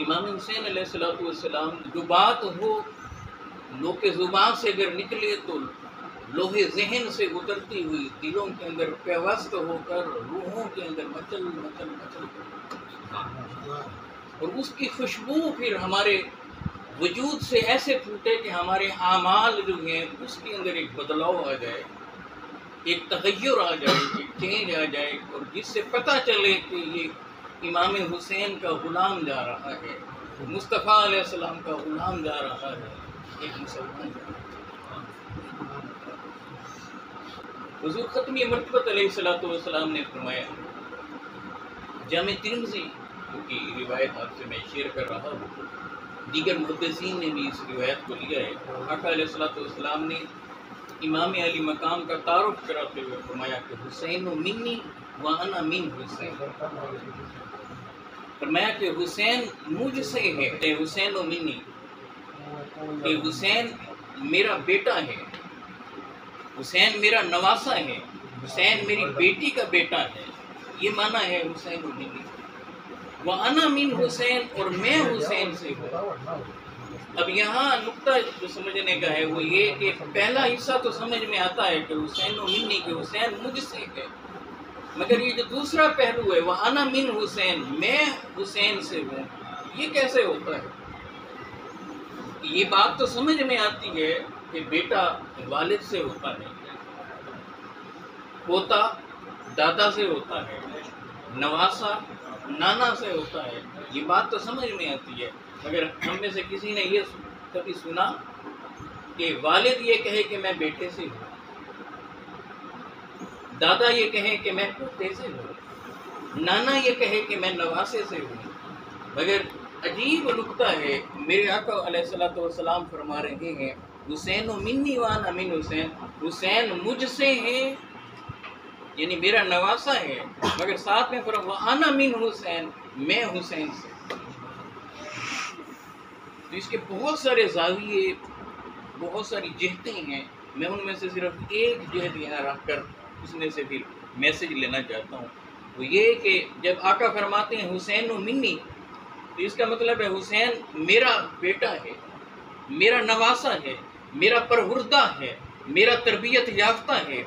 امام حسین علیہ السلام جو بات ہو لوح کے زبان سے اگر نکلے تو لوہے ذہن سے اترتی ہوئی دلوں کے اندر پیوست ہو کر روحوں کے اندر مچل مچل مچل اور اس کی خوشبو پھر ہمارے وجود سے ایسے پھوٹے کہ ہمارے اعمال جو ہیں اس کے اندر ایک بدلاؤ آ جائے، ایک تغیر آ جائے، ایک چینج آ جائے، اور جس سے پتہ چلے کہ یہ امام حسین کا غلام جا رہا ہے، مصطفیٰ علیہ السلام کا غلام جا رہا ہے، ایک مسلمان جا رہا ہے۔ حضور ختمی مرتبت علیہ السلام نے فرمایا، جامع ترمذی کی روایت آپ سے میں شیئر کر رہا ہوں، دیگر محدثین نے بھی اس روایت کو لیا ہے۔ آقا علیہ السلام نے امام علی مقام کا تعارف کراتے ہوئے فرمایا کہ حسین منی وانا من حسین، فرمایا کہ حسین مجھ سے ہے، حسین منی، کہ حسین میرا بیٹا ہے، حسین میرا نواسا ہے، حسین میری بیٹی کا بیٹا ہے، یہ معنی ہے حسین منی، وانا من حسین، اور میں حسین سے ہوں۔ اب یہاں نقطہ جو سمجھنے کا ہے وہ یہ کہ پہلا حصہ تو سمجھ میں آتا ہے کہ حسین منی، کہ حسین مجھ سے ہے، مگر یہ جو دوسرا پہلو ہے وہ انا من حسین، میں حسین سے ہوں، یہ کیسے ہوتا ہے؟ یہ بات تو سمجھ میں آتی ہے کہ بیٹا والد سے ہوتا ہے، پوتا دادا سے ہوتا ہے، نواسا نانا سے ہوتا ہے، یہ بات تو سمجھ میں آتی ہے، مگر ہم میں سے کسی نے یہ کبھی سنا کہ والد یہ کہے کہ میں بیٹے سے ہوں، دادا یہ کہے کہ میں پوتے سے ہوں، نانا یہ کہے کہ میں نواسے سے ہوں؟ مگر عجیب نکتہ ہے، میرے آقا علیہ السلام فرما رہے ہیں حسین منی وانا من حسین، حسین مجھ سے ہے یعنی میرا نواسا ہے، مگر ساتھ میں فرما وانا من حسین، میں حسین سے۔ تو اس کے بہت سارے زاویے، بہت ساری جہتیں ہیں، میں ان میں سے صرف ایک جہت یہاں رکھ کر اس میں سے پھر میسج لینا چاہتا ہوں، وہ یہ کہ جب آقا فرماتے ہیں حسین منی، تو اس کا مطلب ہے حسین میرا بیٹا ہے، میرا نواسا ہے، میرا پروردہ ہے، میرا تربیت یافتہ ہے،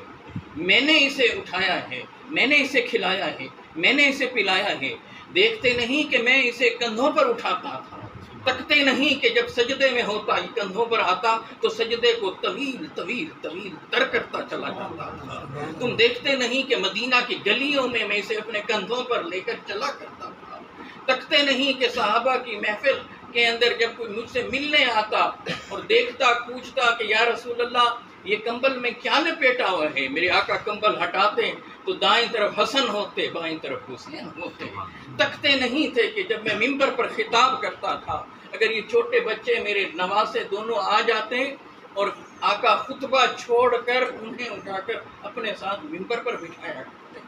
میں نے اسے اٹھایا ہے، میں نے اسے کھلایا ہے، میں نے اسے پلایا ہے، دیکھتے نہیں کہ میں اسے کندھوں پر اٹھاتا تھا، تکتے نہیں کہ جب سجدے میں ہوتا یہ کندھوں پر آتا تو سجدے کو طویل طویل طویل تر کرتا چلا جاتا تھا، تم دیکھتے نہیں کہ مدینہ کی گلیوں میں میں اسے اپنے کندھوں پر لے کر چلا کرتا تھا، تکتے نہیں کہ صحابہ کی محفل کے اندر جب کوئی مجھ سے ملنے آتا اور دیکھتا پوچھتا کہ یا رسول اللہ یہ کمبل میں کیا لپیٹا ہوا ہے، میرے آقا کمبل ہٹاتے تو دائیں طرف حسن ہوتے، بائیں طرف حسین ہوتے، تکتے نہیں تھے کہ جب میں ممبر پر خطاب کرتا تھا اگر یہ چھوٹے بچے میرے نواسے دونوں آ جاتے اور آقا خطبہ چھوڑ کر انہیں اٹھا کر اپنے ساتھ ممبر پر بٹھایا کرتے،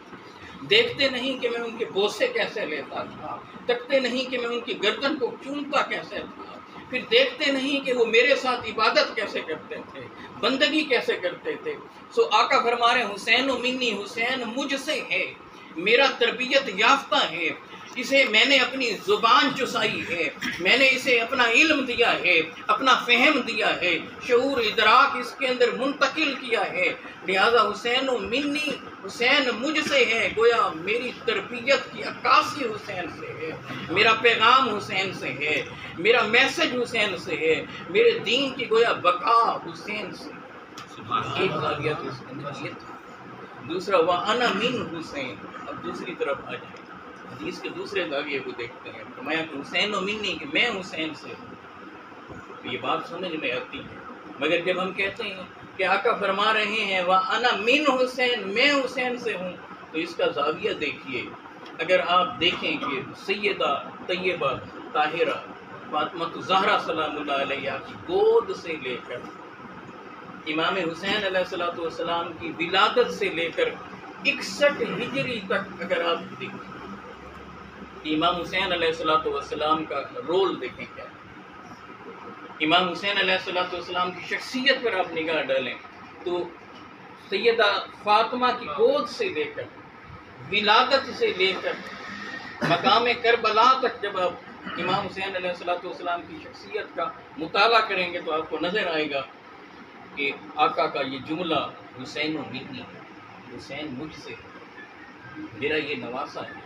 دیکھتے نہیں کہ میں ان کے بوسے کیسے لیتا تھا، تکتے نہیں کہ میں ان کی گردن کو چومتا کیسے تھا، پھر دیکھتے نہیں کہ وہ میرے ساتھ عبادت کیسے کرتے تھے، بندگی کیسے کرتے تھے۔ سو آقا فرما رہے حسین منی، حسین مجھ سے ہے، میرا تربیت یافتہ ہے، اسے میں نے اپنی زبان چسائی ہے، میں نے اسے اپنا علم دیا ہے، اپنا فہم دیا ہے، شعور ادراک اس کے اندر منتقل کیا ہے، لہذا حسین منی، حسین مجھ سے ہے، گویا میری تربیت کی عکاسی حسین سے ہے، میرا پیغام حسین سے ہے، میرا میسج حسین سے ہے، میرے دین کی گویا بقا حسین سے۔ ایک زاویہ تو اس کے اندر یہ تھا، دوسرا وَأَنَا مِنْ حسین۔ اب دوسری طرف آ جائیں، حدیث کے دوسرے زاویے کو دیکھتے ہیں، فرمایا کہ حسین منی، کہ میں حسین سے ہوں، تو یہ بات سمجھ میں آتی ہے، مگر جب ہم کہتے ہیں کہ آقا فرما رہے ہیں وَأَنَا مِنْ حسین، میں حسین سے ہوں، تو اس کا زاویہ دیکھیے۔ اگر آپ دیکھیں کہ سیدہ طیبہ طاہرہ فاطمہ زہرا سلام اللہ علیہ کی گود سے لے کر امام حسین علیہ السلام کی ولادت سے لے کر 61 ہجری تک اگر آپ دیکھیں، امام حسین علیہ السلام کا رول دیکھیں کیا ہے، امام حسین علیہ السلام کی شخصیت پر آپ نگاہ ڈالیں تو سیدہ فاطمہ کی گود سے لے کر ولادت سے لے کر مقام کربلا تک جب آپ امام حسین علیہ السلام کی شخصیت کا مطالعہ کریں گے تو آپ کو نظر آئے گا کہ آقا کا یہ جملہ حسین و منی، حسین مجھ سے، میرا یہ نواسہ ہے۔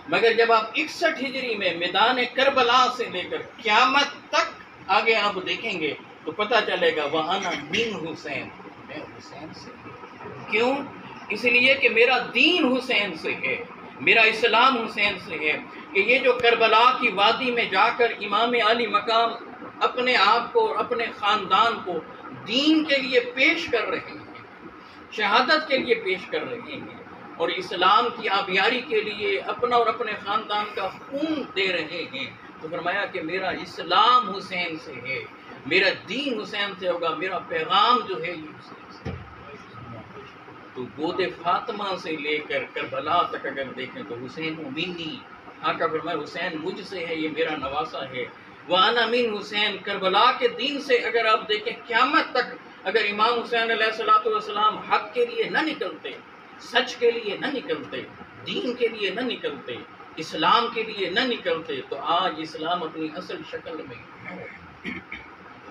مگر جب آپ 61 ہجری میں میدان کربلا سے لے کر قیامت تک آگے آپ دیکھیں گے تو پتہ چلے گا وَأَنَا مِنْ حسین، میں حسین سے۔ کیوں؟ اس لیے کہ میرا دین حسین سے ہے، میرا اسلام حسین سے ہے، کہ یہ جو کربلا کی وادی میں جا کر امام علی مقام اپنے آپ کو اور اپنے خاندان کو دین کے لیے پیش کر رہے ہیں، شہادت کے لیے پیش کر رہے ہیں، اور اسلام کی آبیاری کے لیے اپنا اور اپنے خاندان کا خون دے رہے ہیں، تو فرمایا کہ میرا اسلام حسین سے ہے، میرا دین حسین سے ہوگا، میرا پیغام جو ہے یہ حسین سے ہے۔ تو گود فاطمہ سے لے کر کربلا تک اگر دیکھیں تو حسین منی، آقا فرمایا حسین مجھ سے ہے، یہ میرا نواسہ ہے۔ وَأَنَا مِنْ حسین، کربلا کے دین سے اگر آپ دیکھیں قیامت تک اگر امام حسین علیہ السلام حق کے لیے نہ نکلتے، سچ کے لیے نہ نکلتے، دین کے لیے نہ نکلتے، اسلام کے لیے نہ نکلتے، تو آج اسلام اپنی اصل شکل میں،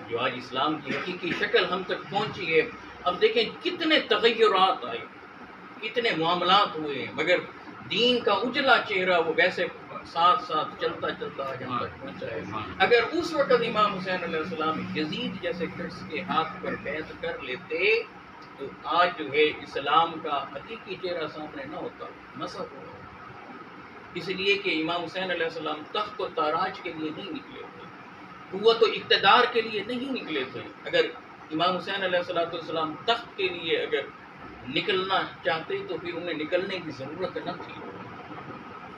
جو آج اسلام کی حقیقی شکل ہم تک پہنچی ہے، اب دیکھیں کتنے تغیرات آئے، کتنے معاملات ہوئے، مگر دین کا اجلا چہرہ وہ ویسے ساتھ ساتھ چلتا چلتا آج ہم تک پہنچا ہے۔ اگر اس وقت امام حسین علیہ السلام یزید جیسے شخص کے ہاتھ پر بیعت کر لیتے تو آج جو ہے اسلام کا حقیقی چہرہ سامنے نہ ہوتا، مسخ ہو۔ اس لیے کہ امام حسین علیہ السلام تخت و تاراج کے لیے نہیں نکلے تھے، قوت و اقتدار کے لیے نہیں نکلے تھے۔ اگر امام حسین علیہ السلام تخت کے لیے اگر نکلنا چاہتے تو پھر انہیں نکلنے کی ضرورت نہ تھی،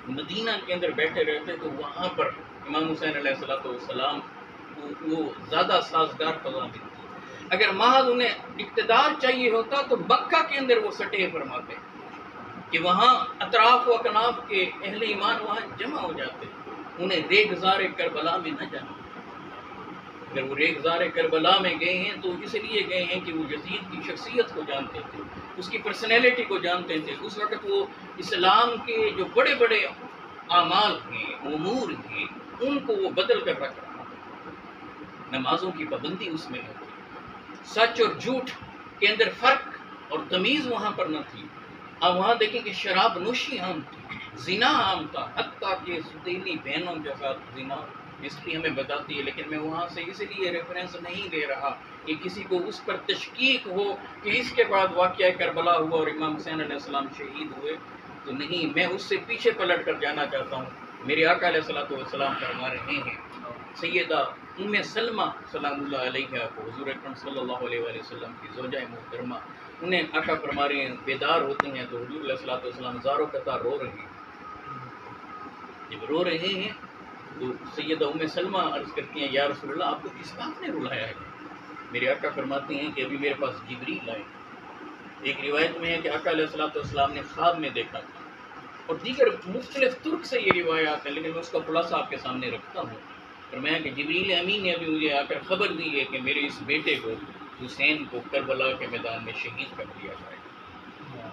مدینہ کے اندر بیٹھے رہتے تو وہاں پر امام حسین علیہ السلام وہ زیادہ سازگار فضا ملتی۔ اگر محض انہیں اقتدار چاہیے ہوتا تو مکہ کے اندر وہ سٹے فرماتے کہ وہاں اطراف و اکناف کے اہل ایمان وہاں جمع ہو جاتے، انہیں ریگزار کربلا میں نہ جانا۔ اگر وہ ریگزار کربلا میں گئے ہیں تو اس لیے گئے ہیں کہ وہ یزید کی شخصیت کو جانتے تھے، اس کی پرسنالٹی کو جانتے تھے۔ اس وقت وہ اسلام کے جو بڑے بڑے اعمال ہیں، امور ہیں، ان کو وہ بدل کر رکھ رہا تھا۔ نمازوں کی پابندی اس میں نہ تھی، سچ اور جھوٹ کے اندر فرق اور تمیز وہاں پر نہ تھی۔ اب وہاں دیکھیں کہ شراب نوشی عام تھی، زنا عام تھا، حتیٰ کہ سوتیلی بہنوں کے ساتھ زنا، ہسٹری ہمیں بتاتی ہے، لیکن میں وہاں سے اس لیے ریفرنس نہیں دے رہا کہ کسی کو اس پر تشکیک ہو کہ اس کے بعد واقعہ کربلا ہوا اور امام حسین علیہ السلام شہید ہوئے، تو نہیں، میں اس سے پیچھے پلٹ کر جانا چاہتا ہوں۔ میرے آقا علیہ السلام فرما رہے ہیں، سیدہ ام سلمہ سلام اللہ علیہ کو، حضور اکرم صلی اللہ علیہ وآلہ وسلم کی زوجہ محترمہ، انہیں آقا فرما رہے ہیں بیدار ہوتے ہیں تو حضور علیہ السلام زاروں قطار رو رہے ہیں۔ جب رو رہے ہیں تو سیدہ ام سلمہ عرض کرتی ہیں یا رسول اللہ آپ کو کس بات نے رلایا ہے؟ میرے آقا فرماتے ہیں کہ ابھی میرے پاس جبریل آئے۔ ایک روایت میں ہے کہ آقا علیہ السلام نے خواب میں دیکھا تھا، اور دیگر مختلف ترک سے یہ روایات ہیں، لیکن میں اس کا خلاصہ آپ کے سامنے رکھتا ہوں۔ فرمایا کہ جبریل امین نے ابھی مجھے آ کر خبر دی ہے کہ میرے اس بیٹے کو حسین کو کربلا کے میدان میں شہید کر دیا جائے گا،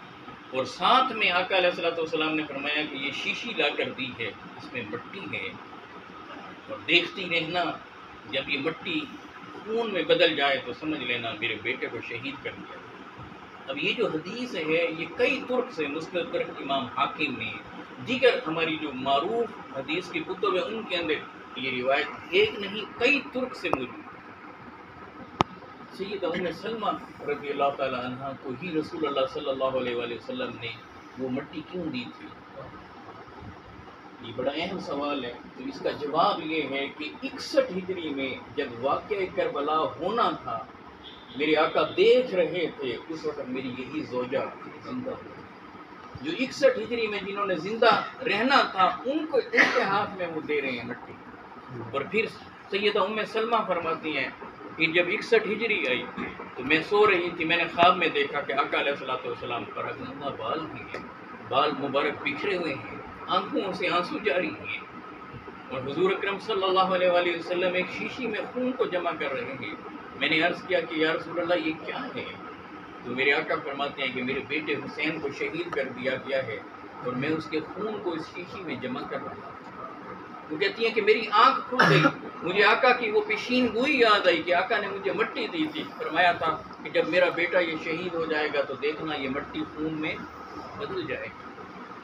اور ساتھ میں آقا علیہ السلام نے فرمایا کہ یہ شیشی لا کر دی ہے، اس میں مٹی ہے، اور دیکھتی رہنا، جب یہ مٹی خون میں بدل جائے تو سمجھ لینا میرے بیٹے کو شہید کر دیا۔ اب یہ جو حدیث ہے یہ کئی ترک سے، مسند ترک امام حاکم نے، دیگر ہماری جو معروف حدیث کی کتب ہیں ان کے اندر یہ روایت ایک نہیں کئی ترک سے موجود ہے۔ سیدہ ام سلمہ رضی اللہ تعالی عنہ کو ہی رسول اللہ صلی اللہ علیہ وآلہ وسلم نے وہ مٹی کیوں دی تھی؟ یہ بڑا اہم سوال ہے۔ تو اس کا جواب یہ ہے کہ 61 ہجری میں جب واقعہ کربلا ہونا تھا، میرے آقا دیکھ رہے تھے، اس وقت میری یہی زوجہ زندہ ہوئی، جو 61 ہجری میں جنہوں نے زندہ رہنا تھا ان کے ہاتھ میں وہ دے رہے ہیں مٹی۔ اور پھر سیدہ ام سلمہ فرماتی ہیں کہ جب 61 ہجری آئی تو میں سو رہی تھی، میں نے خواب میں دیکھا کہ آقا علیہ السلام پر گندہ بال ہیں، بال مبارک بکھرے ہوئے ہیں، آنکھوں سے آنسو جاری ہیں، اور حضور اکرم صلی اللہ علیہ وآلہ وسلم ایک شیشی میں خون کو جمع کر رہے ہیں۔ میں نے عرض کیا کہ یا رسول اللہ یہ کیا ہے؟ تو میرے آقا فرماتے ہیں کہ میرے بیٹے حسین کو شہید کر دیا گیا ہے اور میں اس کے خون کو اس شیشی میں جمع کر رہا ہوں۔ وہ کہتی ہیں کہ میری آنکھ کھل گئی، مجھے آقا کی وہ پیشین گوئی یاد آئی کہ آقا نے مجھے مٹی دی تھی، فرمایا تھا کہ جب میرا بیٹا یہ شہید ہو جائے گا تو دیکھنا یہ مٹی خون میں بدل جائے گی۔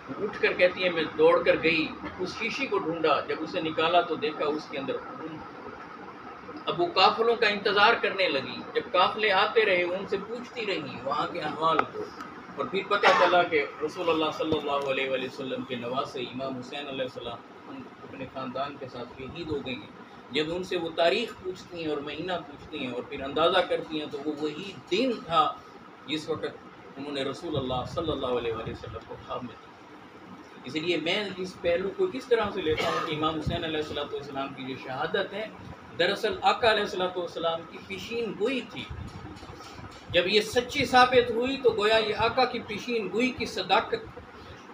وہ اٹھ کر کہتی ہیں میں دوڑ کر گئی، اس شیشی کو ڈھونڈا، جب اسے نکالا تو دیکھا اس کے اندر خون۔ اب وہ قافلوں کا انتظار کرنے لگی، جب قافلے آتے رہے ان سے پوچھتی رہی وہاں کے احوال کو، اور پھر پتہ چلا کہ رسول اللہ صلی اللہ علیہ وآلہ وسلم کے نواسے امام حسین علیہ السلام اپنے خاندان کے ساتھ شہید ہو گئی ہیں۔ جب ان سے وہ تاریخ پوچھتی ہیں اور مہینہ پوچھتی ہیں اور پھر اندازہ کرتی ہیں تو وہ وہی دن تھا جس وقت انہوں نے رسول اللہ صلی اللہ علیہ وآلہ وسلم کو خواب میں دیکھا۔ اس لیے میں اس پہلو کو کس طرح سے لیتا ہوں کہ امام حسین علیہ السلام کی جو شہادت ہے دراصل آقا علیہ السلام کی پیشین گوئی تھی۔ جب یہ سچی ثابت ہوئی تو گویا یہ آقا کی پیشین گوئی کی صداقت،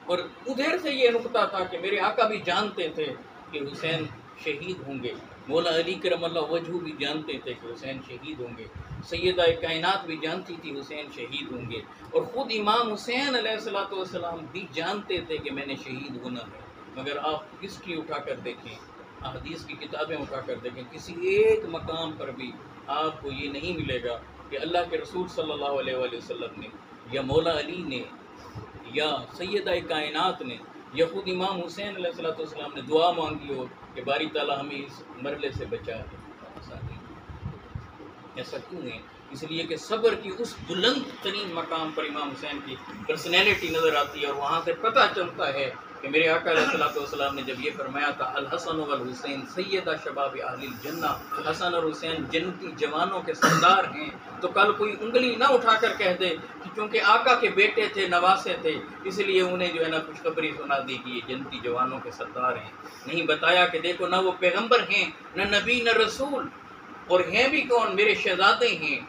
اور ادھر سے یہ نقطہ تھا کہ میرے آقا بھی جانتے تھے کہ حسین شہید ہوں گے، مولا علی کرم اللہ وجہہ بھی جانتے تھے کہ حسین شہید ہوں گے، سیدہ کائنات بھی جانتی تھی حسین شہید ہوں گے، اور خود امام حسین علیہ السلام بھی جانتے تھے کہ میں نے شہید ہونا ہے۔ مگر آپ ہسٹری اٹھا کر دیکھیں، احادیث کی کتابیں اٹھا کر دیکھیں، کسی ایک مقام پر بھی آپ کو یہ نہیں ملے گا کہ اللہ کے رسول صلی اللہ علیہ وآلہ وسلم نے یا مولا علی نے یا سیدہ کائنات نے یا خود امام حسین علیہ السلام نے دعا مانگی ہو کہ باری تعالیٰ ہمیں اس مرحلے سے بچا ہے۔ ایسا کیوں ہے؟ اس لیے کہ صبر کی اس بلند ترین مقام پر امام حسین کی پرسنالٹی نظر آتی ہے، اور وہاں سے پتہ چلتا ہے کہ میرے آقا علیہ السلام نے جب یہ فرمایا تھا الحسن والحسین سیدہ شباب اہل الجنہ، حسن اور حسین جنتی جوانوں کے سردار ہیں، تو کل کوئی انگلی نہ اٹھا کر کہہ دے کہ چونکہ آقا کے بیٹے تھے، نواسے تھے، اس لیے انہیں جو ہے نا خوشخبری سنا دی کہ یہ جنتی جوانوں کے سردار ہیں۔ نہیں بتایا کہ دیکھو نہ وہ پیغمبر ہیں، نہ نبی، نہ رسول، اور ہیں بھی کون؟ میرے شہزادے ہیں،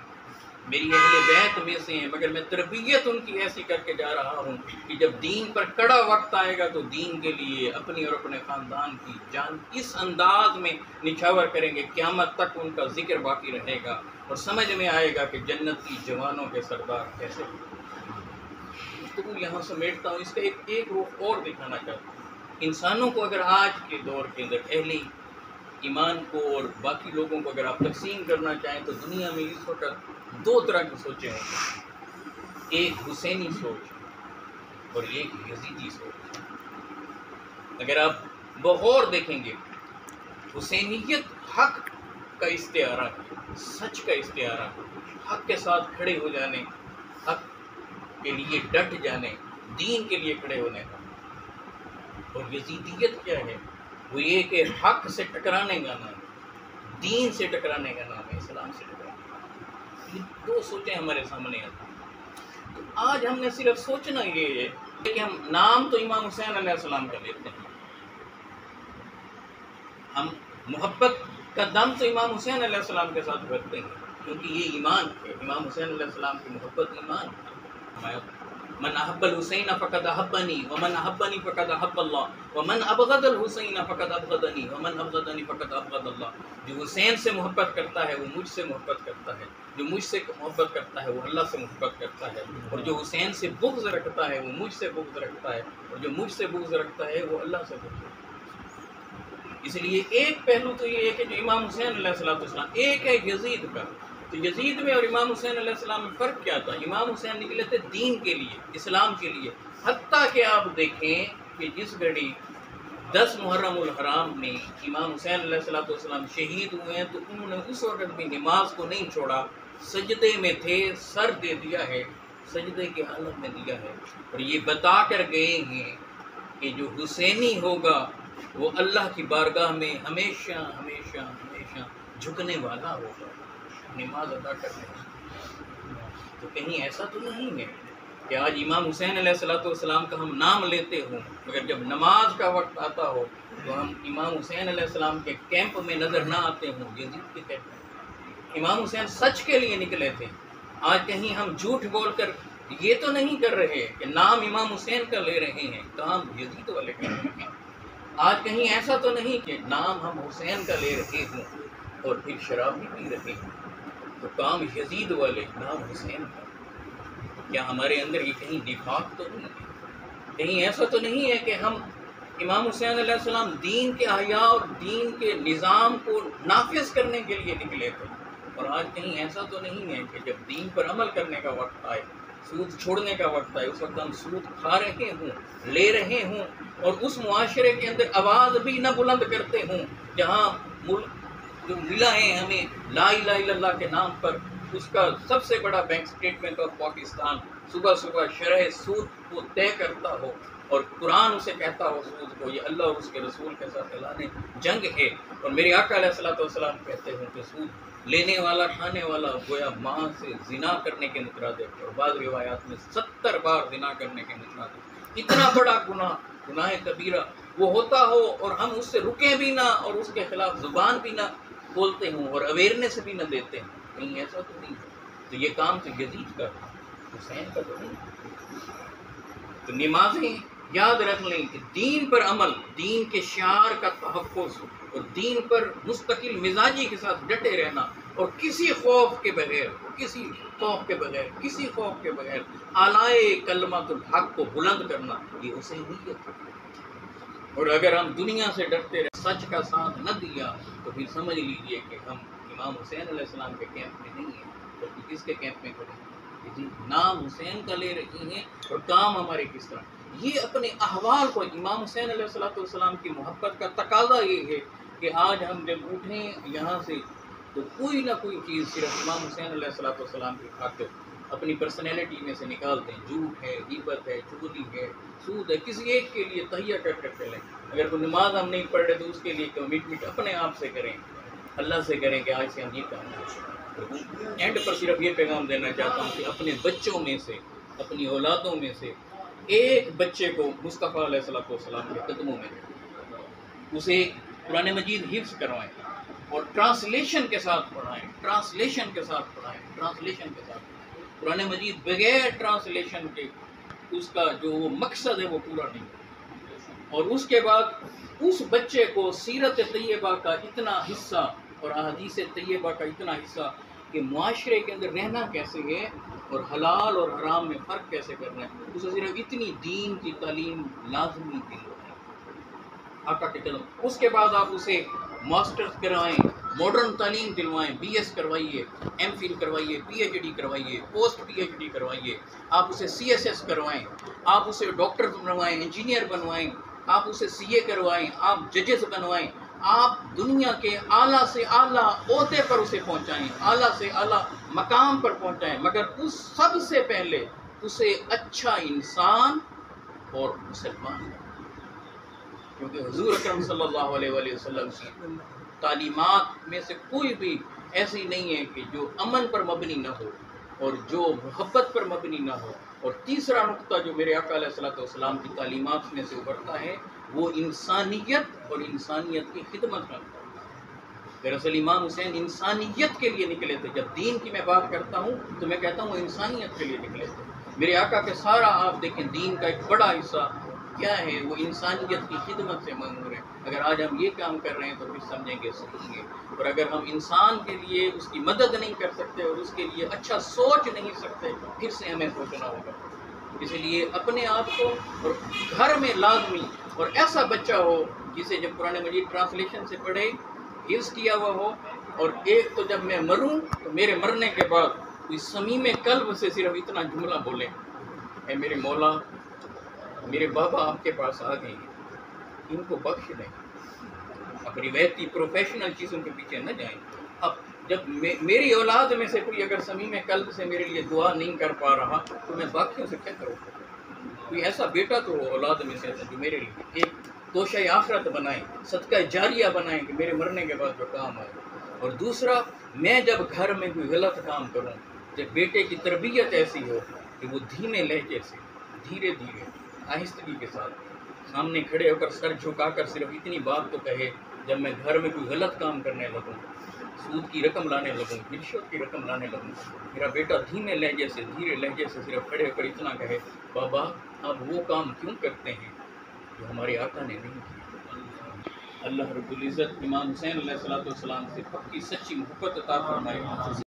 میری اہل بیت میں سے ہیں، مگر میں تربیت ان کی ایسی کر کے جا رہا ہوں کہ جب دین پر کڑا وقت آئے گا تو دین کے لیے اپنی اور اپنے خاندان کی جان اس انداز میں نچھاور کریں گے، قیامت تک ان کا ذکر باقی رہے گا، اور سمجھ میں آئے گا کہ جنتی جوانوں کے سردار کیسے ہیں۔ تو یہاں سمیٹتا ہوں، اس کا ایک رخ اور دکھانا چاہتا ہوں۔ انسانوں کو اگر آج کے دور کے اندر اہل ایمان کو اور باقی لوگوں کو اگر آپ تقسیم کرنا چاہیں تو دنیا میں اس وقت دو طرح کی سوچیں ہیں، ایک حسینی سوچ اور ایک یزیدی سوچ۔ اگر آپ بغور دیکھیں گے، حسینیت حق کا استعارہ، سچ کا استعارہ، حق کے ساتھ کھڑے ہو جانے، حق کے لیے ڈٹ جانے، دین کے لیے کھڑے ہونے کا۔ اور یزیدیت کیا ہے؟ وہ یہ کہ حق سے ٹکرانے کا نام ہے، دین سے ٹکرانے کا نام ہے، اسلام سے ٹکرانے کا نام ہے۔ یہ دو سوچیں ہمارے سامنے آتی ہیں۔ تو آج ہم نے صرف سوچنا یہ ہے کہ ہم نام تو امام حسین علیہ السلام کا لیتے ہیں، ہم محبت کا دم تو امام حسین علیہ السلام کے ساتھ کرتے ہیں، کیونکہ یہ ایمان ہے، امام حسین علیہ السلام کی محبت ایمان ہے۔ من احب الحسین فقد احبنی ومن احبنی فقد احب اللہ ومن ابغض الحسین فقد ابغضنی ومن ابغضنی فقد ابغض اللہ۔ جو حسین سے محبت کرتا ہے وہ مجھ سے محبت کرتا ہے، جو مجھ سے محبت کرتا ہے وہ اللہ سے محبت کرتا ہے، اور جو حسین سے بغض رکھتا ہے وہ مجھ سے بغض رکھتا ہے، اور جو مجھ سے بغض رکھتا ہے وہ اللہ سے بغض رکھتا ہے۔ اس لیے ایک پہلو تو یہ ہے کہ جو امام حسین علیہ السلام، ایک ہے یزید کا۔ تو یزید میں اور امام حسین علیہ السلام میں فرق کیا تھا؟ امام حسین نکلے تھے دین کے لیے، اسلام کے لیے، حتیٰ کہ آپ دیکھیں کہ جس گھڑی 10 محرم الحرام میں امام حسین علیہ السلام شہید ہوئے ہیں تو انہوں نے اس وقت بھی نماز کو نہیں چھوڑا، سجدے میں تھے، سر دے دیا ہے، سجدے کی حالت میں دیا ہے، اور یہ بتا کر گئے ہیں کہ جو حسینی ہوگا وہ اللہ کی بارگاہ میں ہمیشہ ہمیشہ ہمیشہ جھکنے والا ہوگا، نماز ادا کرنے والا۔ تو کہیں ایسا تو نہیں ہے کہ آج امام حسین علیہ السلام کا ہم نام لیتے ہوں مگر جب نماز کا وقت آتا ہو تو ہم امام حسین علیہ السلام کے کیمپ میں نظر نہ آتے ہوں، یزید کے کیمپ میں۔ امام حسین سچ کے لیے نکلے تھے، آج کہیں ہم جھوٹ بول کر یہ تو نہیں کر رہے کہ نام امام حسین کا لے رہے ہیں، کام یزید والے کر رہے ہیں۔ آج کہیں ایسا تو نہیں کہ نام ہم حسین کا لے رہے ہوں اور پھر شراب بھی پی رہے ہیں، تو کام یزید والے، نام حسین کا۔ کیا ہمارے اندر یہ کہیں نفاق تو نہیں ہے؟ کہیں ایسا تو نہیں ہے کہ ہم امام حسین علیہ السلام دین کے احیاء اور دین کے نظام کو نافذ کرنے کے لیے نکلے تھے، اور آج کہیں ایسا تو نہیں ہے کہ جب دین پر عمل کرنے کا وقت آئے، سود چھوڑنے کا وقت آئے، اس وقت ہم سود کھا رہے ہوں، لے رہے ہوں، اور اس معاشرے کے اندر آواز بھی نہ بلند کرتے ہوں جہاں ملک جو ملا ہے ہمیں لا الہ الا اللہ کے نام پر، اس کا سب سے بڑا بینک سٹیٹمنٹ آف پاکستان صبح صبح شرح سود کو طے کرتا ہو، اور قرآن اسے کہتا ہو سود کو یہ اللہ اور اس کے رسول کے ساتھ اعلان جنگ ہے، اور میرے آقا علیہ الصلوۃ والسلام کہتے ہیں کہ سود لینے والا کھانے والا گویا ماں سے زنا کرنے کے مترادف، اور بعض روایات میں 70 بار زنا کرنے کے مترادف۔ اتنا بڑا گناہ کبیرہ وہ ہوتا ہو اور ہم اس سے رکیں بھی نہ، اور اس کے خلاف زبان بھی نہ بولتے ہوں اور اویئرنیس بھی نہ دیتے ہیں، کہیں ایسا تو نہیں ہے؟ تو یہ کام تو یزید کا تھا، حسین کا تو نہیں۔ تو نمازیں یاد رکھ لیں کہ دین پر عمل، دین کے شعار کا تحفظ، اور دین پر مستقل مزاجی کے ساتھ ڈٹے رہنا، اور کسی خوف کے بغیر اعلائے کلمۃ الحق کو بلند کرنا، یہ حسینیت ہے۔ اور اگر ہم دنیا سے ڈرتے رہے، سچ کا ساتھ نہ دیا، تو پھر سمجھ لیجئے کہ ہم امام حسین علیہ السلام کے کیمپ میں نہیں ہیں، تو پھر کس کے کیمپ میں کھڑے ہیں؟ جی نام حسین کا لے رہی ہیں اور کام ہمارے کس طرح؟ یہ اپنے احوال کو، امام حسین علیہ السلام کی محبت کا تقاضا یہ ہے کہ آج ہم جب اٹھیں یہاں سے تو کوئی نہ کوئی چیز صرف امام حسین علیہ السلام کی خاطر اپنی پرسنالٹی میں سے نکال دیں۔ جھوٹ ہے، غیبت ہے، چغلی ہے، سود ہے، کسی ایک کے لیے تہیہ کر کر چلیں۔ اگر کوئی نماز ہم نہیں پڑھ رہے تو اس کے لیے کمٹمنٹ اپنے آپ سے کریں، اللہ سے کریں کہ آج سے ہم یہ کام کریں۔ اینڈ پر صرف یہ پیغام دینا چاہتا ہوں کہ اپنے بچوں میں سے، اپنی اولادوں میں سے ایک بچے کو مصطفیٰ علیہ السلام کے قدموں میں اسے قرآن مجید حفظ کروائیں اور ٹرانسلیشن کے ساتھ پڑھائیں، قرآن مجید بغیر ٹرانسلیشن کے اس کا جو وہ مقصد ہے وہ پورا نہیں ہوتا۔ اور اس کے بعد اس بچے کو سیرت طیبہ کا اتنا حصہ اور احادیث طیبہ کا اتنا حصہ کہ معاشرے کے اندر رہنا کیسے ہے اور حلال اور حرام میں فرق کیسے کرنا ہے، اسے صرف اتنی دین کی تعلیم لازمی دلوائیں آقا کے قدم۔ اس کے بعد آپ اسے ماسٹرز کروائیں، ماڈرن تعلیم دلوائیں، بی ایس کروائیے، ایم فل کروائیے، پی ایچ ڈی کروائیے، پوسٹ پی ایچ ڈی کروائیے، آپ اسے سی ایس ایس کروائیں، آپ اسے ڈاکٹر بنوائیں، انجینئر بنوائیں، آپ اسے سی اے کروائیں، آپ ججز بنوائیں، آپ دنیا کے اعلیٰ سے اعلیٰ عہدے پر اسے پہنچائیں، اعلیٰ سے اعلیٰ مقام پر پہنچائیں، مگر اس سب سے پہلے اسے اچھا انسان اور مسلمان، کیونکہ حضور اکرم صلی اللہ علیہ وآلہ وسلم کی تعلیمات میں سے کوئی بھی ایسی نہیں ہے کہ جو امن پر مبنی نہ ہو اور جو محبت پر مبنی نہ ہو۔ اور تیسرا نقطہ جو میرے آقا علیہ السلام کی تعلیمات میں سے ابھرتا ہے وہ انسانیت اور انسانیت کی خدمت کا۔ دراصل امام حسین انسانیت کے لیے نکلے تھے۔ جب دین کی میں بات کرتا ہوں تو میں کہتا ہوں انسانیت کے لیے نکلے تھے۔ میرے آقا کے سارا آپ دیکھیں دین کا ایک بڑا حصہ کیا ہے، وہ انسانیت کی خدمت سے مأمور ہے۔ اگر آج ہم یہ کام کر رہے ہیں تو پھر سمجھیں گے صحیح ہے، اور اگر ہم انسان کے لیے اس کی مدد نہیں کر سکتے اور اس کے لیے اچھا سوچ نہیں سکتے، پھر سے ہمیں سوچنا ہوگا۔ اس لیے اپنے آپ کو، اور گھر میں لازمی اور ایسا بچہ ہو جسے جب قرآن مجید ٹرانسلیشن سے پڑھے، حفظ کیا ہوا ہو، اور ایک تو جب میں مروں تو میرے مرنے کے بعد کوئی صمیم قلب سے صرف اتنا جملہ بولے، اے میرے مولا، میرے بابا آپ کے پاس آ گئے ہیں، ان کو بخش دیں، اب روایتی پروفیشنل چیزوں کے پیچھے نہ جائیں۔ اب جب میری اولاد میں سے کوئی اگر صمیم قلب سے میرے لیے دعا نہیں کر پا رہا تو میں باقیوں سے کیا کروں؟ کوئی ایسا بیٹا تو ہو اولاد میں سے جو میرے لیے ایک توشہ آخرت بنائیں، صدقہ جاریہ بنائیں کہ میرے مرنے کے بعد جو کام آئے۔ اور دوسرا، میں جب گھر میں کوئی غلط کام کروں، جب بیٹے کی تربیت ایسی ہو کہ وہ دھیمے لہجے سے، دھیرے دھیرے، آہستگی کے ساتھ سامنے کھڑے ہو کر سر جھکا کر صرف اتنی بات تو کہے، جب میں گھر میں کوئی غلط کام کرنے لگوں، سود کی رقم لانے لگوں، رشوت کی رقم لانے لگوں، میرا بیٹا دھیمے لہجے سے، دھیرے لہجے سے صرف کھڑے ہو کر اتنا کہے، بابا آپ وہ کام کیوں کرتے ہیں جو ہمارے آقا نے نہیں کیا۔ اللہ رب العزت امام حسین علیہ السلام سے پکی سچی محبت عطا فرمائے۔